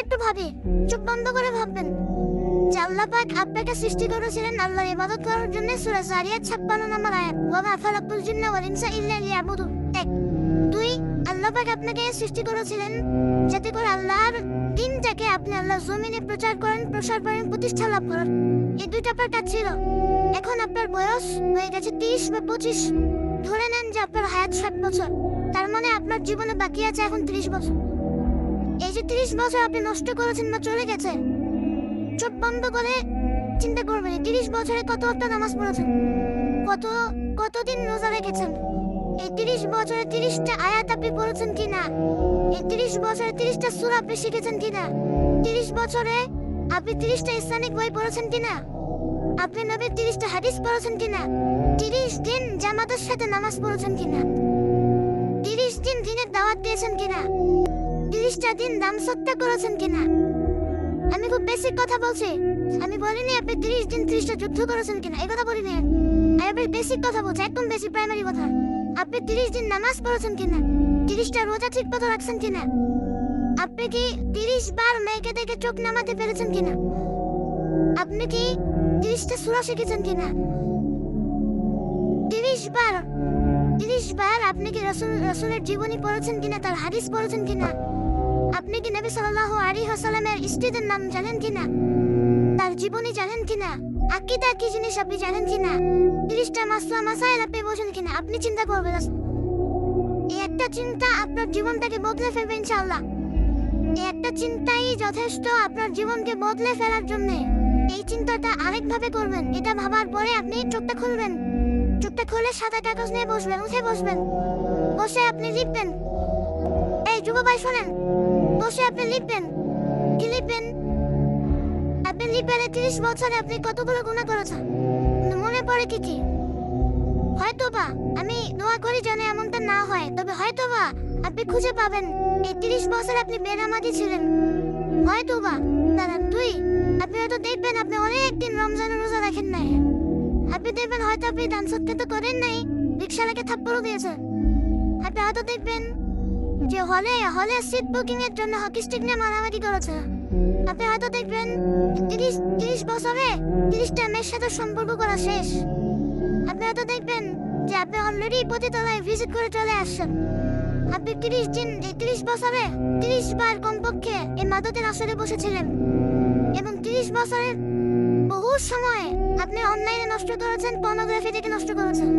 একটু ভাবি, চোখ বন্ধ করে ভাববেন যে আল্লাহ পাক আপনাকে সৃষ্টি করেছিলেন আল্লাহর ইবাদত করার জন্য। সূরা যারিয়াত 56 নম্বর আয়াত, ওয়া মা খালাকতুল জিন্না ওয়াল ইনসা ইল্লা লিয়াবুদুন। 1 2 আল্লাহ পাক আপনাকে সৃষ্টি করেছিলেন যাতে করে আল্লাহর দিনটাকে আপনি আল্লাহর জমিনে প্রচার করেন, প্রসার করেন, প্রতিষ্ঠা লাভ করেন। এই দুইটা আপনার কাজ ছিল। এখন আপনার বয়স হয়ে গেছে 30 বা 25, ধরে নেন যে আপনার হায়াত 60 বছর, তার মানে আপনার জীবনে বাকি আছে এখন 30 বছর। এই যে 30 বছর আপনি নষ্ট করেছেন বা চলে গেছে, চোখ বন্ধ করে চিন্তা করবেন 30 বছরে কতটা নামাজ পড়েছেন, কতদিন রোজা রেখেছেন, এই 30 বছরে 30টা আয়াত আপনি পড়েছেন কিনা, এই 30 বছরে 30টা সূরা আপনি শিখেছেন কিনা, 30 বছরে আপনি 30টা ইসলামিক বই পড়েছেন কিনা, আপনি নবীর 30টা হাদিস পড়েছেন কিনা, 30 দিন জামাতের সাথে নামাজ পড়েছেন কিনা, 30 দিন দিনের দাওয়াত দিয়েছেন কিনা, 30টা দিন দান সৎকা করেছেন কিনা। আমি খুব বেসিক কথা বলছি, আমি বলিনি আপনি 30 দিন 30টা যুদ্ধ করেছেন কিনা, এই কথা বলিনি। আমি বেসিক কথা বলছি, একদম বেসিক প্রাইমারি কথা। আপনি 30 দিন নামাজ পড়েছেন কিনা, 30টা রোজা ঠিক মতো রাখছেন কিনা, আপনি কি 30 বার মেয়েকে দেখে চোখ নামাতে পেরেছেন কিনা, আপনি কি 30টা সূরা শিখেছেন কিনা, 30 বার আপনি কি রাসূলের জীবনী পড়েছেন কিনা, তার হাদিস পড়েছেন কিনা, আপনি কি নবী সাল্লাল্লাহু আলাইহি ওয়াসাল্লামের স্ত্রীদের নাম জানেন কিনা, তার জীবনী জানেন কিনা, আকীদা কি জিনিস আপনি জানেন কিনা, 30টা মাসলা মাসাইল আপনি বোঝেন কিনা। আপনি চিন্তা করবেন, এই একটা চিন্তা আপনার জীবনটাকে বদলে ফেলবে ইনশাআল্লাহ। এই একটা চিন্তাই যথেষ্ট আপনার জীবনকে বদলে ফেলার জন্য। এই চিন্তাটা আরেকভাবে করবেন, এটা ভাবার পরে আপনি চোখটা খুলবেন, চোখটা খুলে সাদা কাগজ নিয়ে বসবেন, উঠে বসবেন, বসে আপনি লিখবেন। এই যুব ভাই শোনেন, বসে আপনি লিখবেন। কি লিখবেন? আপনি লিখবেন 30 বছরে আপনি কতগুলো গুনাহ করেছেন, মনে পড়ে কি কি। হয়তোবা আমি দোয়া করি যেন এমনটা না হয়, তবে হয়তোবা আপনি খুঁজে পাবেন এই 30 বছর আপনি বেনামাজি ছিলেন। হয়তোবা দাঁড়ান 2 আপনি হয়তো দেখবেন আপনি অনেক দিন রমজানের রোজা রাখেন নাই। আপনি দেখবেন হয়তো আপনি দান সৎকা তো করেন নাই, রিকশাওয়ালাকে থাপ্পড়ও দিয়েছেন। আপনি হয়তো দেখবেন যে হলে সিট বুকিং এর জন্য হকি স্টিক নিয়ে মারামারি করেছে। আপনি হয়তো দেখবেন 30 বছরে 30টা মেয়ের সাথে সম্পর্ক করা শেষ। আপনি হয়তো দেখবেন যে আপনি অলরেডি পতিতালয়ে ভিজিট করে চলে আসছেন। আপনি 30 বছরে 30 বার কমপক্ষে এই মাদকের আসরে বসেছিলেন, এবং 30 বছরের বহু সময় আপনি অনলাইনে নষ্ট করেছেন, পর্নোগ্রাফি থেকে নষ্ট করেছেন।